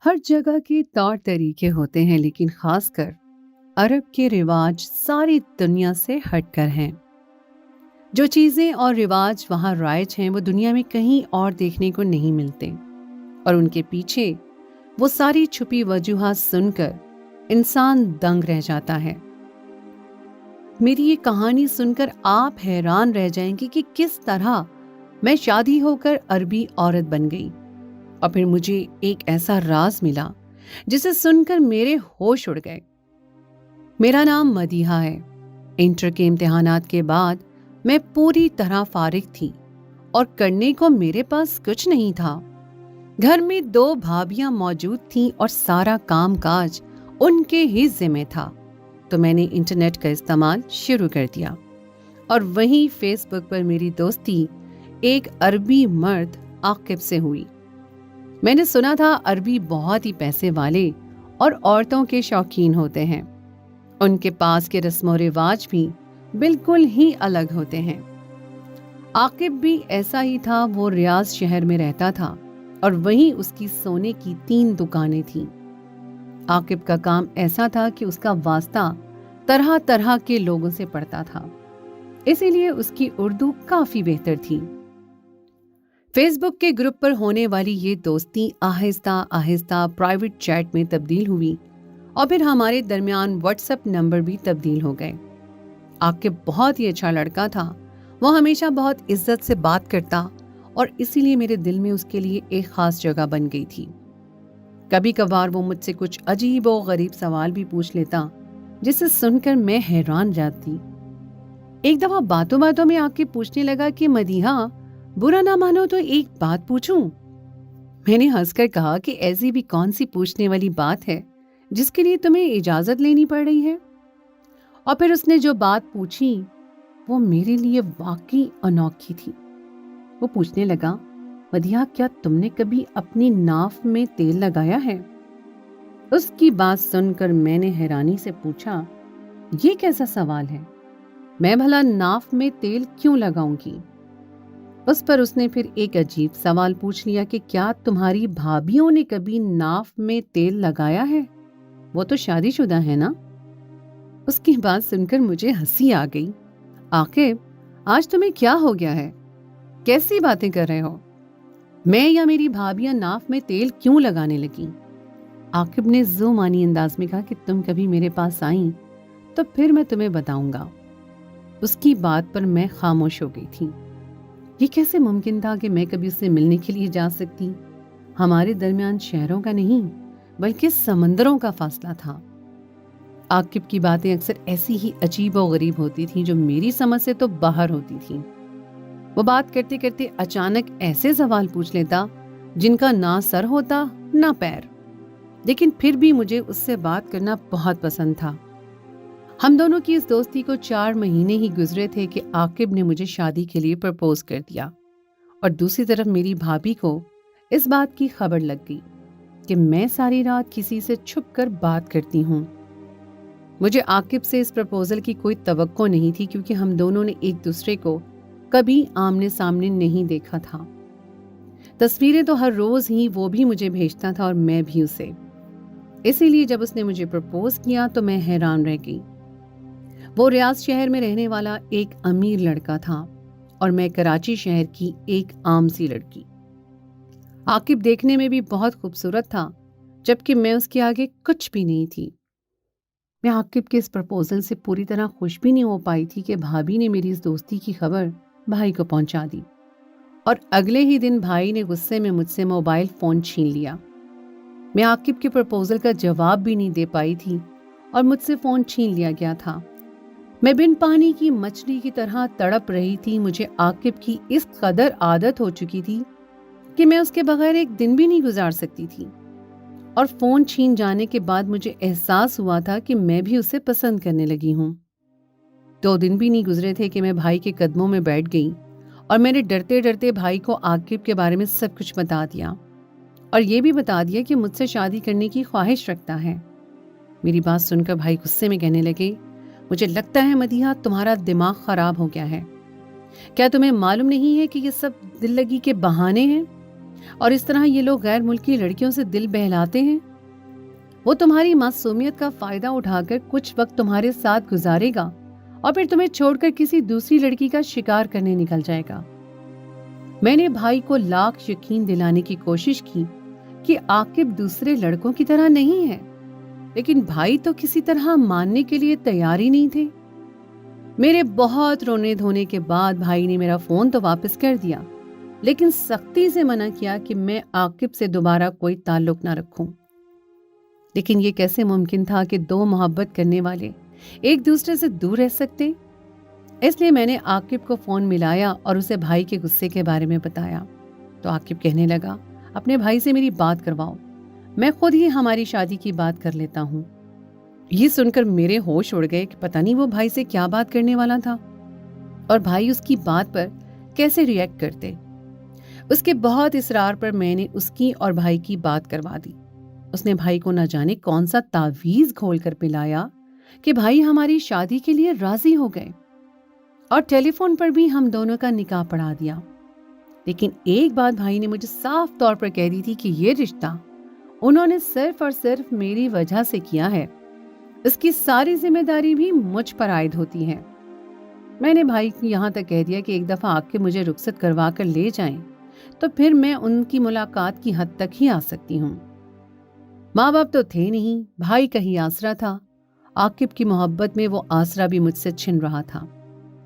ہر جگہ کے طور طریقے ہوتے ہیں لیکن خاص کر عرب کے رواج ساری دنیا سے ہٹ کر ہیں۔ جو چیزیں اور رواج وہاں رائج ہیں وہ دنیا میں کہیں اور دیکھنے کو نہیں ملتے، اور ان کے پیچھے وہ ساری چھپی وجوہات سن کر انسان دنگ رہ جاتا ہے۔ میری یہ کہانی سن کر آپ حیران رہ جائیں گے کہ کس طرح میں شادی ہو کر عربی عورت بن گئی، اور پھر مجھے ایک ایسا راز ملا جسے سن کر میرے ہوش اڑ گئے۔ میرا نام مدیحہ ہے۔ انٹر کے امتحانات کے بعد میں پوری طرح فارغ تھی اور کرنے کو میرے پاس کچھ نہیں تھا۔ گھر میں 2 بھابیاں موجود تھیں اور سارا کام کاج ان کے ہی ذمہ تھا، تو میں نے انٹرنیٹ کا استعمال شروع کر دیا، اور وہیں فیس بک پر میری دوستی ایک عربی مرد عاقب سے ہوئی۔ میں نے سنا تھا عربی بہت ہی پیسے والے اور عورتوں کے شوقین ہوتے ہیں۔ ان کے پاس کے رسم و رواج بھی بالکل ہی الگ ہوتے ہیں۔ عاقب بھی ایسا ہی تھا۔ وہ ریاض شہر میں رہتا تھا اور وہیں اس کی سونے کی 3 دکانیں تھیں۔ عاقب کا کام ایسا تھا کہ اس کا واسطہ طرح طرح کے لوگوں سے پڑتا تھا، اسی لیے اس کی اردو کافی بہتر تھی۔ فیس بک کے گروپ پر ہونے والی یہ دوستی آہستہ آہستہ پرائیویٹ چیٹ میں تبدیل ہوئی، اور پھر ہمارے درمیان واٹس ایپ نمبر بھی تبدیل ہو گئے۔ عاقب بہت ہی اچھا لڑکا تھا۔ وہ ہمیشہ بہت عزت سے بات کرتا، اور اسی لیے میرے دل میں اس کے لیے ایک خاص جگہ بن گئی تھی۔ کبھی کبھار وہ مجھ سے کچھ عجیب و غریب سوال بھی پوچھ لیتا، جسے سن کر میں حیران جاتی۔ ایک دفعہ باتوں باتوں میں عاقب پوچھنے لگا کہ مدیحہ، برا نہ مانو تو ایک بات پوچھوں؟ میں نے ہنس کر کہا کہ ایسی بھی کون سی پوچھنے والی بات ہے جس کے لیے تمہیں اجازت لینی پڑ رہی ہے؟ اور پھر اس نے جو بات پوچھی وہ میرے لیے واقعی انوکھی تھی۔ وہ پوچھنے لگا، مدیحہ، کیا تم نے کبھی اپنی ناف میں تیل لگایا ہے؟ اس کی بات سن کر میں نے حیرانی سے پوچھا، یہ کیسا سوال ہے؟ میں بھلا ناف میں تیل کیوں لگاؤں گی؟ اس پر اس نے پھر ایک عجیب سوال پوچھ لیا کہ کیا تمہاری بھابیوں نے کبھی ناف میں تیل لگایا ہے؟ وہ تو شادی شدہ ہے نا؟ اس کی بات سن کر مجھے ہنسی آ گئی۔ عاقب، آج تمہیں کیا ہو گیا ہے؟ کیسی باتیں کر رہے ہو؟ میں یا میری بھابیاں ناف میں تیل کیوں لگانے لگیں؟ عاقب نے ذو معنی انداز میں کہا کہ تم کبھی میرے پاس آئیں تو پھر میں تمہیں بتاؤں گا۔ اس کی بات پر میں خاموش ہو گئی تھی۔ یہ کیسے ممکن تھا کہ میں کبھی اس سے ملنے کے لیے جا سکتی؟ ہمارے درمیان شہروں کا نہیں بلکہ سمندروں کا فاصلہ تھا۔ عاقب کی باتیں اکثر ایسی ہی عجیب و غریب ہوتی تھیں جو میری سمجھ سے تو باہر ہوتی تھیں۔ وہ بات کرتے کرتے اچانک ایسے سوال پوچھ لیتا جن کا نہ سر ہوتا نہ پیر، لیکن پھر بھی مجھے اس سے بات کرنا بہت پسند تھا۔ ہم دونوں کی اس دوستی کو 4 مہینے ہی گزرے تھے کہ عاقب نے مجھے شادی کے لیے پرپوز کر دیا، اور دوسری طرف میری بھابھی کو اس بات کی خبر لگ گئی کہ میں ساری رات کسی سے چھپ کر بات کرتی ہوں۔ مجھے عاقب سے اس پرپوزل کی کوئی توقع نہیں تھی، کیونکہ ہم دونوں نے ایک دوسرے کو کبھی آمنے سامنے نہیں دیکھا تھا۔ تصویریں تو ہر روز ہی وہ بھی مجھے بھیجتا تھا اور میں بھی اسے۔ اسی لیے جب اس نے مجھے پرپوز کیا تو میں حیران رہ گئی۔ وہ ریاض شہر میں رہنے والا ایک امیر لڑکا تھا اور میں کراچی شہر کی ایک عام سی لڑکی۔ عاقب دیکھنے میں بھی بہت خوبصورت تھا، جبکہ میں اس کے آگے کچھ بھی نہیں تھی۔ میں عاقب کے اس پرپوزل سے پوری طرح خوش بھی نہیں ہو پائی تھی کہ بھابھی نے میری اس دوستی کی خبر بھائی کو پہنچا دی، اور اگلے ہی دن بھائی نے غصے میں مجھ سے موبائل فون چھین لیا۔ میں عاقب کے پرپوزل کا جواب بھی نہیں دے پائی تھی اور مجھ سے فون چھین لیا گیا تھا۔ میں بن پانی کی مچھلی کی طرح تڑپ رہی تھی۔ مجھے عاقب کی اس قدر عادت ہو چکی تھی کہ میں اس کے بغیر ایک دن بھی نہیں گزار سکتی تھی، اور فون چھین جانے کے بعد مجھے احساس ہوا تھا کہ میں بھی اسے پسند کرنے لگی ہوں۔ 2 دن بھی نہیں گزرے تھے کہ میں بھائی کے قدموں میں بیٹھ گئی، اور میں نے ڈرتے ڈرتے بھائی کو عاقب کے بارے میں سب کچھ بتا دیا، اور یہ بھی بتا دیا کہ مجھ سے شادی کرنے کی خواہش رکھتا ہے۔ میری بات سن کر بھائی غصے میں کہنے لگے، مجھے لگتا ہے مدیحہ تمہارا دماغ خراب ہو گیا ہے۔ کیا تمہیں معلوم نہیں ہے کہ یہ سب دل لگی کے بہانے ہیں؟ और इस तरह ये लोग गैर मुल्की लड़कियों से दिल बहलाते हैं। वो तुम्हारी मासूमियत का फायदा उठाकर कुछ वक्त तुम्हारे साथ गुजारेगा और फिर तुम्हें छोड़कर किसी दूसरी लड़की का शिकार करने निकल जाएगा। मैंने भाई को लाख यकीन दिलाने की कोशिश की कि आकिब दूसरे लड़कों की तरह नहीं है, लेकिन भाई तो किसी तरह मानने के लिए तैयार ही नहीं थे। मेरे बहुत रोने धोने के बाद भाई ने मेरा फोन तो वापस कर दिया, लेकिन सख्ती से मना किया कि मैं आकिब से दोबारा कोई ताल्लुक ना रखूं। लेकिन ये कैसे मुमकिन था कि दो मोहब्बत करने वाले एक दूसरे से दूर रह सकते। इसलिए मैंने आकिब को फोन मिलाया और उसे भाई के गुस्से के बारे में बताया। तो आकिब कहने लगा, अपने भाई से मेरी बात करवाओ, मैं खुद ही हमारी शादी की बात कर लेता हूँ। ये सुनकर मेरे होश उड़ गए कि पता नहीं वो भाई से क्या बात करने वाला था और भाई उसकी बात पर कैसे रिएक्ट करते। उसके बहुत इसरार पर मैंने उसकी और भाई की बात करवा दी। उसने भाई को न जाने कौन सा तावीज घोल कर पिलाया कि भाई हमारी शादी के लिए राजी हो गए और टेलीफोन पर भी हम दोनों का निकाह पढ़ा दिया। लेकिन एक बात भाई ने मुझे साफ तौर पर कह दी थी कि ये रिश्ता उन्होंने सिर्फ और सिर्फ मेरी वजह से किया है, इसकी सारी जिम्मेदारी भी मुझ पर आयद होती है। मैंने भाई को यहाँ तक कह दिया कि एक दफा आके मुझे रुखसत करवा कर ले जाएं, तो फिर मैं उनकी मुलाकात की हद तक ही आ सकती हूँ। माँ बाप तो थे नहीं, भाई का ही आसरा था। आकिब की मोहब्बत में वो आसरा भी मुझसे छिन रहा था,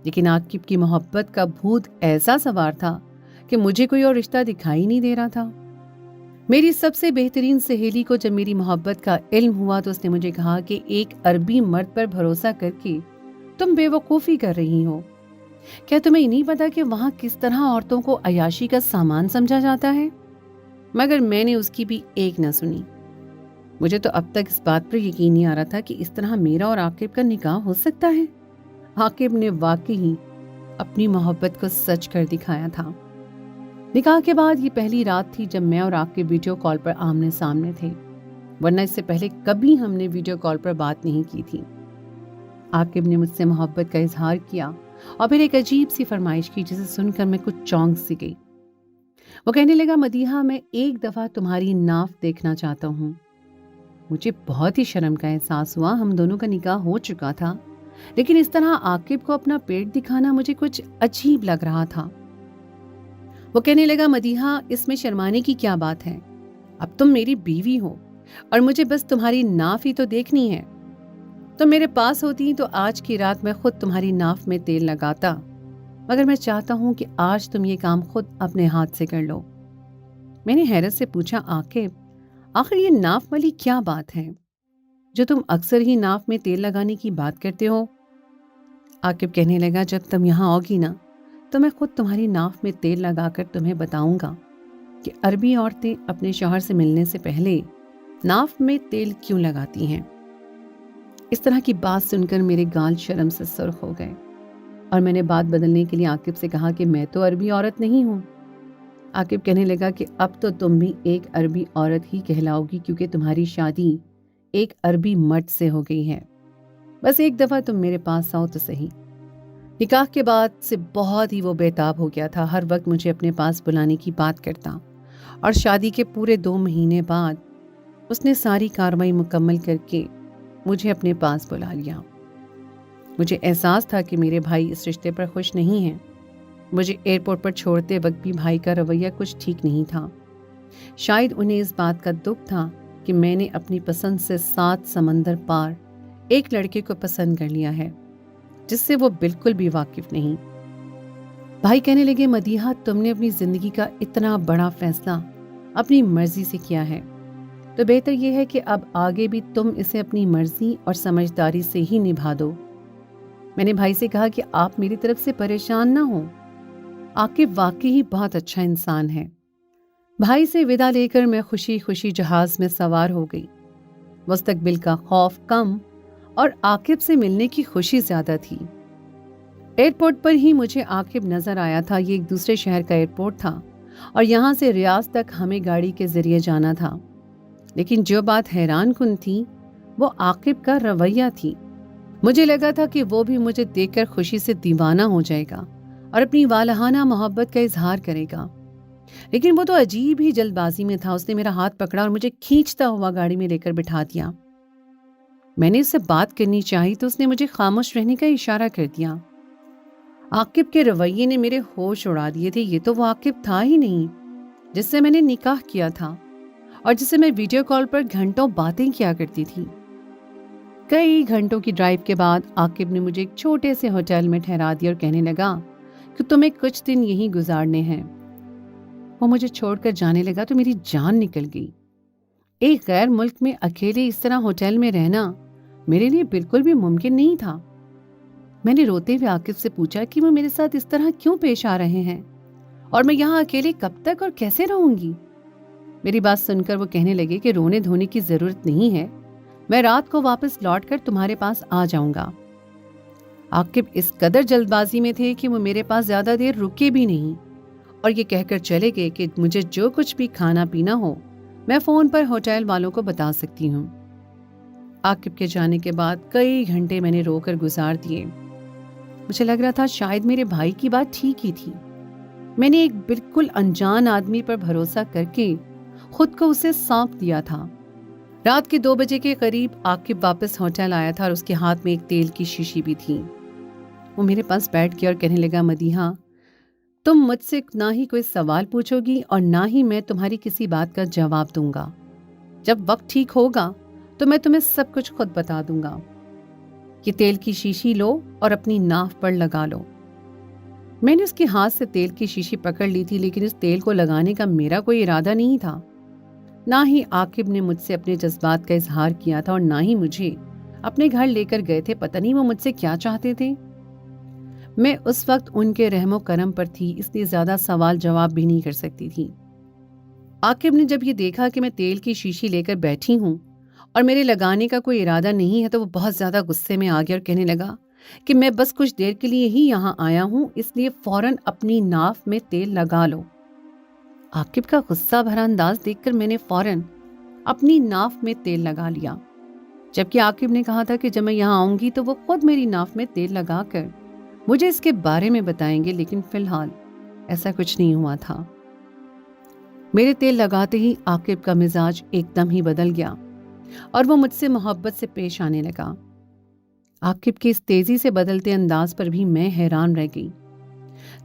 लेकिन आकिब की मोहब्बत का भूत ऐसा सवार था कि मुझे कोई और रिश्ता दिखाई नहीं दे रहा था। मेरी सबसे बेहतरीन सहेली को जब मेरी मोहब्बत का इल्म हुआ तो उसने मुझे कहा कि एक अरबी मर्द पर भरोसा करके तुम बेवकूफ़ी कर रही हो। क्या तुम्हें नहीं पता कि वहाँ किस तरह औरतों को अयाशी का सामान समझा जाता है? मगर मैंने उसकी भी एक न सुनी। मुझे तो अब तक इस बात पर यकीन नहीं आ रहा था कि इस तरह मेरा और आकिब का निकाह हो सकता है। आकिब ने वाकई ही अपनी मोहब्बत को सच कर दिखाया था। निकाह के बाद ये पहली रात थी जब मैं और आकिब वीडियो कॉल पर आमने सामने थे, वरना इससे पहले कभी हमने वीडियो कॉल पर बात नहीं की थी। आकिब ने मुझसे मोहब्बत का इजहार किया और फिर एक अजीब सी फरमाइश की जिसे सुनकर मैं कुछ चौंक सी गई। वो कहने लगा, मदीहा, मैं एक दफा तुम्हारी नाफ देखना चाहता हूँ। मुझे बहुत ही शर्म का एहसास हुआ। हम दोनों का निकाह हो चुका था, लेकिन इस तरह आकिब को अपना पेट दिखाना मुझे कुछ अजीब लग रहा था। वो कहने लगा, मदीहा, इसमें शर्माने की क्या बात है? अब तुम मेरी बीवी हो और मुझे बस तुम्हारी नाफ ही तो देखनी है। तुम मेरे पास होती तो आज की रात मैं खुद तुम्हारी नाफ में तेल लगाता, मगर मैं चाहता हूं कि आज तुम ये काम खुद अपने हाथ से कर लो। मैंने हैरत से पूछा, आकिब, आखिर ये नाफ वाली क्या बात है जो तुम अक्सर ही नाफ में तेल लगाने की बात करते हो? आकिब कहने लगा, जब तुम यहाँ आओगी ना तो मैं खुद तुम्हारी नाफ में तेल लगाकर तुम्हें बताऊंगा कि अरबी औरतें अपने शौहर से मिलने से पहले नाफ में तेल क्यों लगाती हैं। इस तरह की बात सुनकर मेरे गाल शर्म से सुर्ख हो गए और मैंने बात बदलने के लिए आकिब से कहा कि मैं तो अरबी औरत नहीं हूँ। आकिब कहने लगा कि अब तो तुम भी एक अरबी औरत ही कहलाओगी, क्योंकि तुम्हारी शादी एक अरबी मर्द से हो गई है। बस एक दफा तुम मेरे पास आओ तो सही। निकाह के बाद से बहुत ही वो बेताब हो गया था। हर वक्त मुझे अपने पास बुलाने की बात करता और शादी के पूरे 2 महीने बाद उसने सारी कार्रवाई मुकम्मल करके मुझे अपने पास बुला लिया। मुझे एहसास था कि मेरे भाई इस रिश्ते पर खुश नहीं हैं। मुझे एयरपोर्ट पर छोड़ते वक्त भी भाई का रवैया कुछ ठीक नहीं था। शायद उन्हें इस बात का दुख था कि मैंने अपनी पसंद से 7 समंदर पार एक लड़के को पसंद कर लिया है जिससे वो बिल्कुल भी वाकिफ नहीं। भाई कहने लगे, मदीहा, तुमने अपनी जिंदगी का इतना बड़ा फैसला अपनी मर्जी से किया है, तो बेहतर यह है कि अब आगे भी तुम इसे अपनी मर्जी और समझदारी से ही निभा दो। मैंने भाई से कहा कि आप मेरी तरफ से परेशान ना हो, आकिब वाकई ही बहुत अच्छा इंसान है। भाई से विदा लेकर मैं खुशी खुशी जहाज में सवार हो गई। मुस्तकबिल का खौफ कम और आकिब से मिलने की खुशी ज्यादा थी। एयरपोर्ट पर ही मुझे आकिब नजर आया था। ये एक दूसरे शहर का एयरपोर्ट था और यहाँ से रियाज तक हमें गाड़ी के जरिए जाना था। लेकिन जो बात हैरान कुन थी वो आकिब का रवैया थी। मुझे लगा था कि वो भी मुझे देखकर खुशी से दीवाना हो जाएगा और अपनी वालहाना मोहब्बत का इजहार करेगा। लेकिन वो तो अजीब ही जल्दबाजी में था। उसने मेरा हाथ पकड़ा और मुझे खींचता हुआ गाड़ी में लेकर बिठा दिया। मैंने उससे बात करनी चाही तो उसने मुझे खामोश रहने का इशारा कर दिया। आकिब के रवैये ने मेरे होश उड़ा दिए थे। ये तो वो आकिब था ही नहीं जिससे मैंने निकाह किया था और जिससे मैं वीडियो कॉल पर घंटों बातें किया करती थी। कई घंटों की ड्राइव के बाद आकिब ने मुझे एक छोटे से होटल में ठहरा दिया और कहने लगा कि तुम्हें कुछ दिन यहीं गुजारने हैं। वो मुझे छोड़कर जाने लगा तो मेरी जान निकल गई। एक गैर मुल्क में अकेले इस तरह होटल में रहना मेरे लिए बिल्कुल भी मुमकिन नहीं था। मैंने रोते हुए आकिब से पूछा कि वो मेरे साथ इस तरह क्यों पेश आ रहे हैं और मैं यहाँ अकेले कब तक और कैसे रहूंगी। मेरी बात सुनकर वो कहने लगे कि रोने धोने की जरूरत नहीं है, मैं रात को वापस लौटकर तुम्हारे पास आ जाऊंगा। आकिब इस कदर जल्दबाजी में थे कि वो मेरे पास ज्यादा देर रुके भी नहीं और ये कहकर चले गए कि मुझे जो कुछ भी खाना पीना हो मैं फोन पर होटल वालों को बता सकती हूँ। आकिब के जाने के बाद कई घंटे मैंने रोकर गुजार दिए। मुझे लग रहा था शायद मेरे भाई की बात ठीक ही थी। मैंने एक बिल्कुल अनजान आदमी पर भरोसा करके खुद को उसे सौंप दिया था। रात के 2 बजे के करीब आकिब वापस होटल आया था और उसके हाथ में एक तेल की शीशी भी थी। वो मेरे पास बैठ गया और कहने लगा, मदीहा, तुम मुझसे ना ही कोई सवाल पूछोगी और ना ही मैं तुम्हारी किसी बात का जवाब दूंगा। जब वक्त ठीक होगा तो मैं तुम्हें सब कुछ खुद बता दूंगा। ये तेल की शीशी लो और अपनी नाव पर लगा लो। मैंने उसके हाथ से तेल की शीशी पकड़ ली थी, लेकिन इस तेल को लगाने का मेरा कोई इरादा नहीं था। ना ही आकिब ने मुझसे अपने जज्बात का इजहार किया था और ना ही मुझे अपने घर लेकर गए थे। पता नहीं वो मुझसे क्या चाहते थे। मैं उस वक्त उनके रहमो करम पर थी, इसलिए ज्यादा सवाल जवाब भी नहीं कर सकती थी। आकिब ने जब ये देखा कि मैं तेल की शीशी लेकर बैठी हूँ और मेरे लगाने का कोई इरादा नहीं है तो वो बहुत ज्यादा गुस्से में आ गया और कहने लगा कि मैं बस कुछ देर के लिए ही यहाँ आया हूँ, इसलिए फौरन अपनी नाव में तेल लगा लो। आकिब का गुस्सा भरा अंदाज देखकर मैंने फौरन अपनी नाव में तेल लगा लिया, जबकि आकिब ने कहा था कि जब मैं यहाँ आऊंगी तो वो खुद मेरी नाव में तेल लगाकर मुझे इसके बारे में बताएंगे, लेकिन फिलहाल ऐसा कुछ नहीं हुआ था। मेरे तेल लगाते ही आकिब का मिजाज एकदम ही बदल गया और वो मुझसे मोहब्बत से पेश आने लगा। आकिब के इस तेजी से बदलते अंदाज पर भी मैं हैरान रह गई।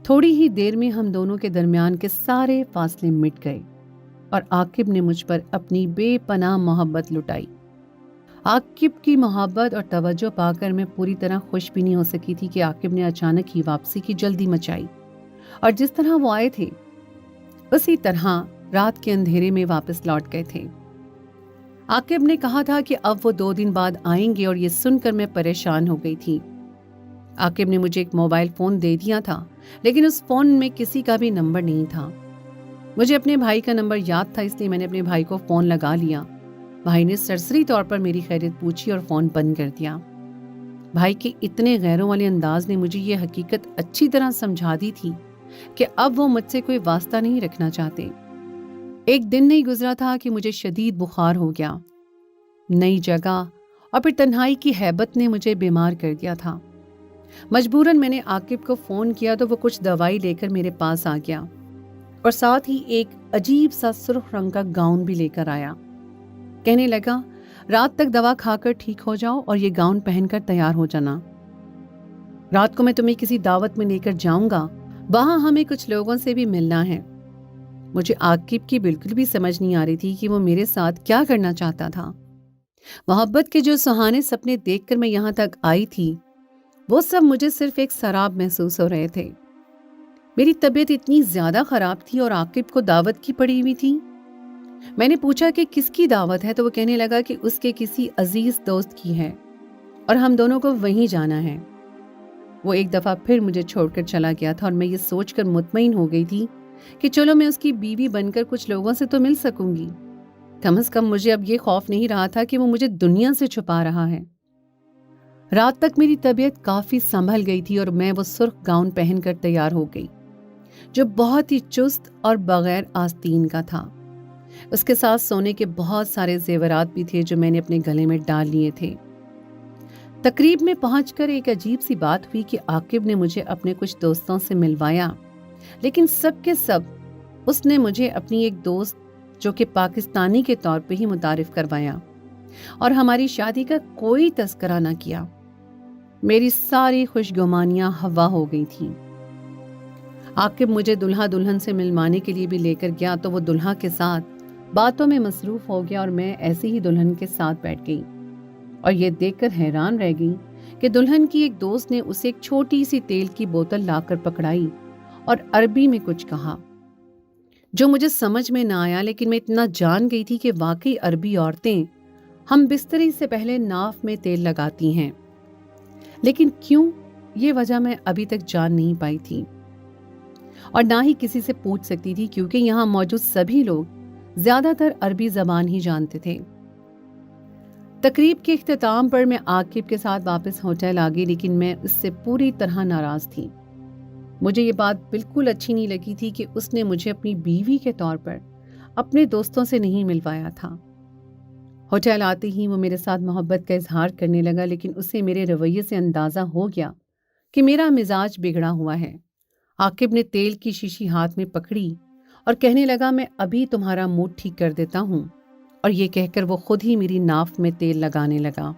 थोड़ी ही देर में हम दोनों के दरमियान के सारे फासले मिट गए और आकिब ने मुझ पर अपनी बेपनाह मोहब्बत लुटाई। आकिब की मोहब्बत और तवज्जो पाकर मैं पूरी तरह खुश भी नहीं हो सकी थी कि आकिब ने अचानक ही वापसी की जल्दी मचाई और जिस तरह वो आए थे उसी तरह रात के अंधेरे में वापस लौट गए थे। आकिब ने कहा था कि अब वो 2 दिन बाद आएंगे और ये सुनकर मैं परेशान हो गई थी। आकिब ने मुझे एक मोबाइल फोन दे दिया था, लेकिन उस फोन में किसी का भी नंबर नहीं था। मुझे अपने भाई का नंबर याद था, इसलिए मैंने अपने भाई को फोन लगा लिया। भाई ने सरसरी तौर पर मेरी खैरियत पूछी और फोन बंद कर दिया। भाई के इतने गैरों वाले अंदाज ने मुझे ये हकीकत अच्छी तरह समझा दी थी कि अब वो मुझसे कोई वास्ता नहीं रखना चाहते। एक दिन नहीं गुजरा था कि मुझे शदीद बुखार हो गया। नई जगह और फिर तन्हाई की हैबत ने मुझे बीमार कर दिया था। मजबूरन मैंने आकिब को फोन किया तो वो कुछ दवाई लेकर मेरे पास आ गया और साथ ही एक अजीब सा सुर्ख रंग का गाउन भी लेकर आया। कहने लगा, रात तक दवा खाकर ठीक हो जाओ और ये गाउन पहनकर तैयार हो जाना। रात को मैं तुम्हें किसी दावत में लेकर जाऊंगा, वहां हमें कुछ लोगों से भी मिलना है। मुझे आकिब की बिल्कुल भी समझ नहीं आ रही थी कि वो मेरे साथ क्या करना चाहता था। मोहब्बत के जो सुहाने सपने देखकर मैं यहाँ तक आई थी, वो सब मुझे सिर्फ एक शराब महसूस हो रहे थे। मेरी तबीयत इतनी ज्यादा खराब थी और आकिब को दावत की पड़ी हुई थी। मैंने पूछा कि किसकी दावत है तो वो कहने लगा कि उसके किसी अजीज दोस्त की है और हम दोनों को वहीं जाना है। वो एक दफा फिर मुझे छोड़कर चला गया था और मैं ये सोचकर मुतमईन हो गई थी कि चलो मैं उसकी बीवी बनकर कुछ लोगों से तो मिल सकूंगी। कम से कम मुझे अब ये खौफ नहीं रहा था कि वो मुझे दुनिया से छुपा रहा है। रात तक मेरी तबीयत काफी संभल गई थी और मैं वो सुर्ख गाउन पहनकर तैयार हो गई, जो बहुत ही चुस्त और बगैर आस्तीन का था। उसके साथ सोने के बहुत सारे जेवरात भी थे जो मैंने अपने गले में डाल लिए थे। तकरीब में पहुंचकर एक अजीब सी बात हुई कि आकिब ने मुझे अपने कुछ दोस्तों से मिलवाया, लेकिन सब के सब اس نے مجھے اپنی ایک دوست جو کہ پاکستانی کے طور پہ ہی متعارف کروایا اور ہماری شادی کا کوئی تذکرہ نہ کیا۔ میری ساری خوشگمانیاں ہوا ہو گئی تھیں۔ عاقب مجھے دلہا دلہن سے ملوانے کے لیے بھی لے کر گیا تو وہ دلہا کے ساتھ باتوں میں مصروف ہو گیا اور میں ایسے ہی دلہن کے ساتھ بیٹھ گئی اور یہ دیکھ کر حیران رہ گئی کہ دلہن کی ایک دوست نے اسے ایک چھوٹی سی تیل کی بوتل لا کر پکڑائی اور عربی میں کچھ کہا جو مجھے سمجھ میں نہ آیا، لیکن میں اتنا جان گئی تھی کہ واقعی عربی عورتیں ہم بستری سے پہلے ناف میں تیل لگاتی ہیں، لیکن کیوں، یہ وجہ میں ابھی تک جان نہیں پائی تھی اور نہ ہی کسی سے پوچھ سکتی تھی، کیونکہ یہاں موجود سبھی لوگ زیادہ تر عربی زبان ہی جانتے تھے۔ تقریب کے اختتام پر میں عاقب کے ساتھ واپس ہوٹل آ گئی، لیکن میں اس سے پوری طرح ناراض تھی۔ مجھے یہ بات بالکل اچھی نہیں لگی تھی کہ اس نے مجھے اپنی بیوی کے طور پر اپنے دوستوں سے نہیں ملوایا تھا۔ ہوٹل آتے ہی وہ میرے ساتھ محبت کا اظہار کرنے لگا، لیکن اسے میرے رویے سے اندازہ ہو گیا کہ میرا مزاج بگڑا ہوا ہے۔ عاقب نے تیل کی شیشی ہاتھ میں پکڑی اور کہنے لگا، میں ابھی تمہارا موڈ ٹھیک کر دیتا ہوں، اور یہ کہہ کر وہ خود ہی میری ناف میں تیل لگانے لگا۔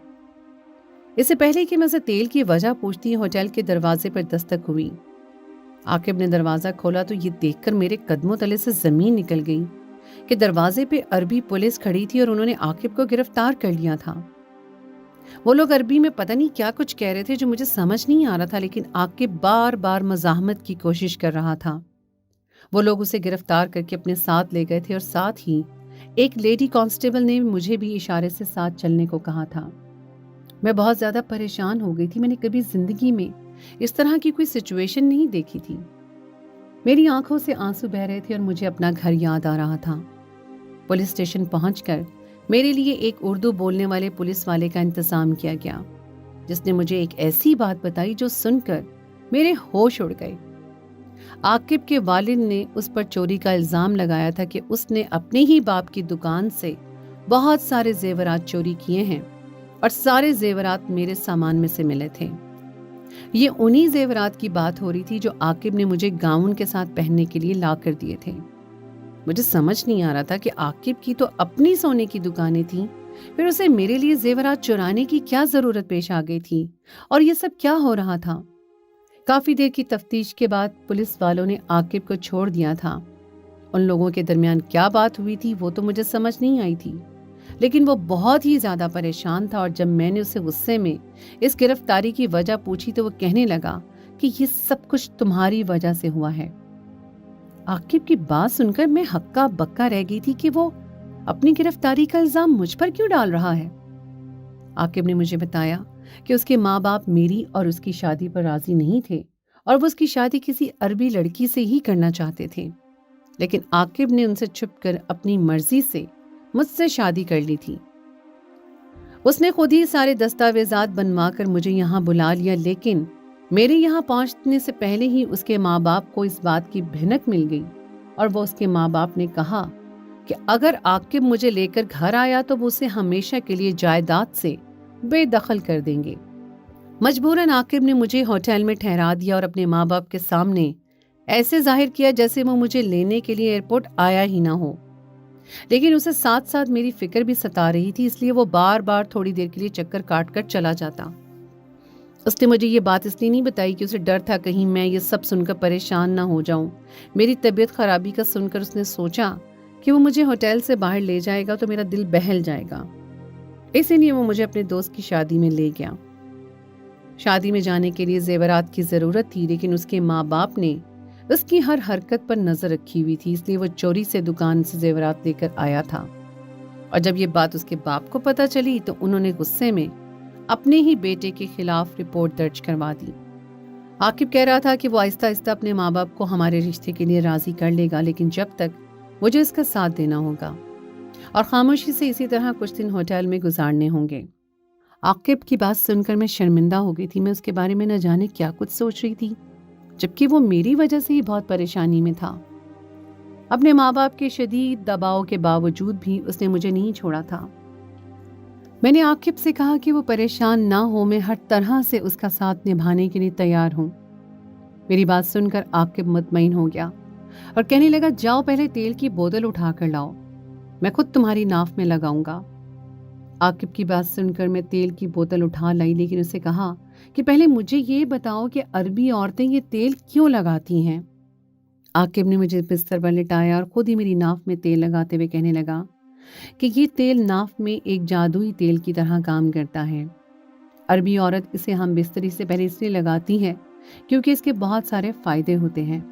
اس سے پہلے کہ میں اسے تیل کی وجہ پوچھتی، ہوٹل کے دروازے پر دستک ہوئی۔ عاقب نے دروازہ کھولا تو یہ دیکھ کر میرے قدموں تلے سے زمین نکل گئی کہ دروازے پہ عربی پولیس کھڑی تھی اور انہوں نے عاقب کو گرفتار کر لیا تھا۔ وہ لوگ عربی میں پتہ نہیں کیا کچھ کہہ رہے تھے جو مجھے سمجھ نہیں آ رہا تھا، لیکن عاقب بار بار مزاحمت کی کوشش کر رہا تھا۔ وہ لوگ اسے گرفتار کر کے اپنے ساتھ لے گئے تھے اور ساتھ ہی ایک لیڈی کانسٹیبل نے مجھے بھی اشارے سے ساتھ چلنے کو کہا تھا۔ میں بہت زیادہ پریشان ہو گئی تھی، میں نے کبھی زندگی میں اس طرح کی کوئی سچویشن نہیں دیکھی تھی۔ میری آنکھوں سے آنسو بہہ رہے تھے اور مجھے اپنا گھر یاد آ رہا تھا۔ پولیس اسٹیشن پہنچ کر میرے لیے ایک اردو بولنے والے پولیس والے کا انتظام کیا گیا، جس نے مجھے ایک ایسی بات بتائی جو سن کر میرے ہوش اڑ گئے۔ عاقب کے والد نے اس پر چوری کا الزام لگایا تھا کہ اس نے اپنے ہی باپ کی دکان سے بہت سارے زیورات چوری کیے ہیں اور سارے زیورات میرے سامان میں سے ملے تھے۔ یہ انہی زیورات کی بات ہو رہی تھی جو عاقب نے مجھے گاؤن کے ساتھ پہننے کے لیے لا کر دیے تھے۔ مجھے سمجھ نہیں آ رہا تھا کہ عاقب کی تو اپنی سونے کی دکانیں تھیں، پھر اسے میرے لیے زیورات چرانے کی کیا ضرورت پیش آ گئی تھی، اور یہ سب کیا ہو رہا تھا۔ کافی دیر کی تفتیش کے بعد پولیس والوں نے عاقب کو چھوڑ دیا تھا۔ ان لوگوں کے درمیان کیا بات ہوئی تھی وہ تو مجھے سمجھ نہیں آئی تھی، لیکن وہ بہت ہی زیادہ پریشان تھا، اور جب میں نے اسے غصے میں اس گرفتاری کی وجہ پوچھی تو وہ کہنے لگا کہ یہ سب کچھ تمہاری وجہ سے ہوا ہے۔ عاقب کی بات سن کر میں ہکا بکا رہ گئی تھی کہ وہ اپنی گرفتاری کا الزام مجھ پر کیوں ڈال رہا ہے۔ عاقب نے مجھے بتایا کہ اس کے ماں باپ میری اور اس کی شادی پر راضی نہیں تھے اور وہ اس کی شادی کسی عربی لڑکی سے ہی کرنا چاہتے تھے، لیکن عاقب نے ان سے چھپ کر اپنی مرضی سے مجھ سے شادی کر لی تھی۔ اس نے خود ہی سارے دستاویزات بنوا کر مجھے یہاں بلا لیا، لیکن میرے یہاں پہنچنے سے پہلے ہی اس کے ماں باپ کو اس بات کی بھنک مل گئی، اور وہ اس کے ماں باپ نے کہا کہ اگر عاقب مجھے لے کر گھر آیا تو وہ اسے ہمیشہ کے لیے جائیداد سے بے دخل کر دیں گے۔ مجبوراً عاقب نے مجھے ہوٹل میں ٹھہرا دیا اور اپنے ماں باپ کے سامنے ایسے ظاہر کیا جیسے وہ مجھے لینے کے لیے ایئرپورٹ آیا ہی نہ ہو، لیکن اسے ساتھ ساتھ میری فکر بھی ستا رہی تھی، اس لیے وہ بار بار تھوڑی دیر کے لیے چکر کاٹ کر چلا جاتا۔ اس نے مجھے یہ بات اس لیے نہیں بتائی کہ اسے ڈر تھا کہیں میں یہ سب سن کر پریشان نہ ہو جاؤں۔ میری طبیعت خرابی کا سن کر اس نے سوچا کہ وہ مجھے ہوٹل سے باہر لے جائے گا تو میرا دل بہل جائے گا، اسی لیے وہ مجھے اپنے دوست کی شادی میں لے گیا۔ شادی میں جانے کے لیے زیورات کی ضرورت تھی، لیکن اس کے ماں باپ نے اس کی ہر حرکت پر نظر رکھی ہوئی تھی، اس لیے وہ چوری سے دکان سے زیورات لے کر آیا تھا، اور جب یہ بات اس کے باپ کو پتہ چلی تو انہوں نے غصے میں اپنے ہی بیٹے کے خلاف رپورٹ درج کروا دی۔ عاقب کہہ رہا تھا کہ وہ آہستہ آہستہ اپنے ماں باپ کو ہمارے رشتے کے لیے راضی کر لے گا، لیکن جب تک مجھے اس کا ساتھ دینا ہوگا اور خاموشی سے اسی طرح کچھ دن ہوٹل میں گزارنے ہوں گے۔ عاقب کی بات سن کر میں شرمندہ ہو گئی تھی۔ میں اس کے بارے میں نہ جانے کیا کچھ سوچ رہی تھی، جبکہ وہ میری وجہ سے ہی بہت پریشانی میں تھا۔ اپنے ماں باپ کے شدید دباؤ کے باوجود بھی اس نے مجھے نہیں چھوڑا تھا۔ میں نے عاقب سے کہا کہ وہ پریشان نہ ہو، میں ہر طرح سے اس کا ساتھ نبھانے کے لیے تیار ہوں۔ میری بات سن کر عاقب مطمئن ہو گیا और कहने लगा, जाओ पहले तेल की बोतल उठा कर लाओ, मैं खुद तुम्हारी नाव में लगाऊंगा। आकिब की बात सुनकर मैं तेल की बोतल उठा लाई, लेकिन उसे कहा कि पहले मुझे ये बताओ कि अरबी औरतें ये तेल क्यों लगाती हैं। आकिब ने मुझे बिस्तर पर लिटाया और खुद ही मेरी नाव में तेल लगाते हुए कहने लगा कि ये तेल नाव में एक जादुई तेल की तरह काम करता है। अरबी औरत इसे हम बिस्तरी से पहले इसलिए लगाती है क्योंकि इसके बहुत सारे फायदे होते हैं।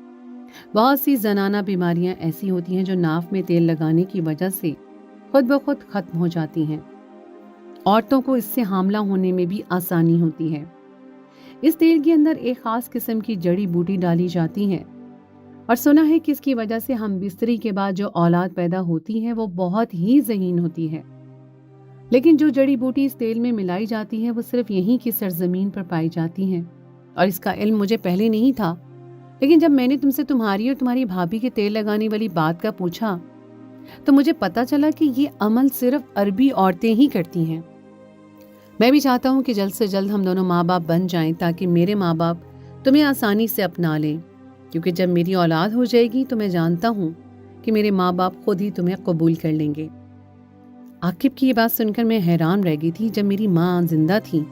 बहुत सी जनाना बीमारियां ऐसी होती हैं जो नाव में तेल लगाने की वजह से खुद ब खुद खत्म हो जाती हैं। औरतों को इससे हामला होने में भी आसानी होती है। इस तेल के अंदर एक खास किस्म की जड़ी बूटी डाली जाती है और सुना है कि इसकी वजह से हम बिस्तरी के बाद जो औलाद पैदा होती है वो बहुत ही ज़हीन होती है। लेकिन जो जड़ी बूटी इस तेल में मिलाई जाती है वो सिर्फ यहीं की सरजमीन पर पाई जाती हैं और इसका इल्म मुझे पहले नहीं था। लेकिन जब मैंने तुमसे तुम्हारी और तुम्हारी भाभी के तेल लगाने वाली बात का पूछा तो मुझे पता चला कि ये अमल सिर्फ अरबी औरतें ही करती हैं। मैं भी चाहता हूँ कि जल्द से जल्द हम दोनों माँ बाप बन जाएं ताकि मेरे माँ बाप तुम्हें आसानी से अपना लें, क्योंकि जब मेरी औलाद हो जाएगी तो मैं जानता हूँ कि मेरे माँ बाप खुद ही तुम्हें कबूल कर लेंगे। आकिब की ये बात सुनकर मैं हैरान रह गई थी। जब मेरी माँ जिंदा थी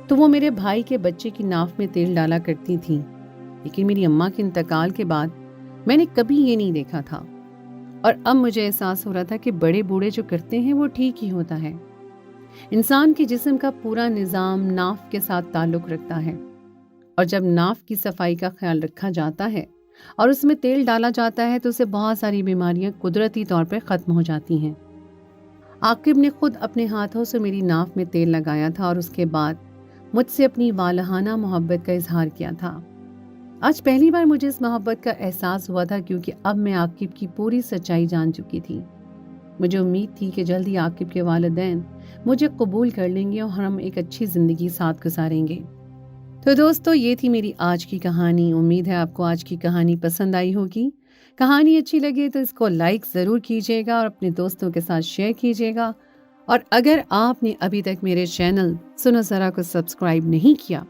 तो वो मेरे भाई के बच्चे की नाव में तेल डाला करती थी, लेकिन मेरी अम्मा के इंतकाल के बाद मैंने कभी ये नहीं देखा था। और अब मुझे एहसास हो रहा था कि बड़े बूढ़े जो करते हैं वो ठीक ही होता है। इंसान के जिस्म का पूरा निज़ाम नाव के साथ ताल्लुक़ रखता है, और जब नाव की सफाई का ख्याल रखा जाता है और उसमें तेल डाला जाता है तो उससे बहुत सारी बीमारियां कुदरती तौर पर ख़त्म हो जाती हैं। आकिब ने खुद अपने हाथों से मेरी नाव में तेल लगाया था और उसके बाद मुझसे अपनी वालहाना मोहब्बत का इजहार किया था। आज पहली बार मुझे इस मोहब्बत का एहसास हुआ था, क्योंकि अब मैं आकिब की पूरी सच्चाई जान चुकी थी। मुझे उम्मीद थी कि जल्दी आकिब के वालिदैन मुझे कबूल कर लेंगे और हम एक अच्छी ज़िंदगी साथ गुजारेंगे। तो दोस्तों, ये थी मेरी आज की कहानी। उम्मीद है आपको आज की कहानी पसंद आई होगी। कहानी अच्छी लगे तो इसको लाइक ज़रूर कीजिएगा और अपने दोस्तों के साथ शेयर कीजिएगा। और अगर आपने अभी तक मेरे चैनल सुनो ज़रा को सब्सक्राइब नहीं किया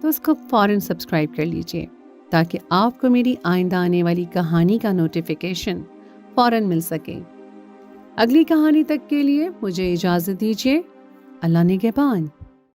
तो उसको फ़ौरन सब्सक्राइब कर लीजिए, ताकि आपको मेरी आइंदा आने वाली कहानी का नोटिफिकेशन फ़ौरन मिल सके। अगली कहानी तक के लिए मुझे इजाज़त दीजिए। अल्लाह निगहबान।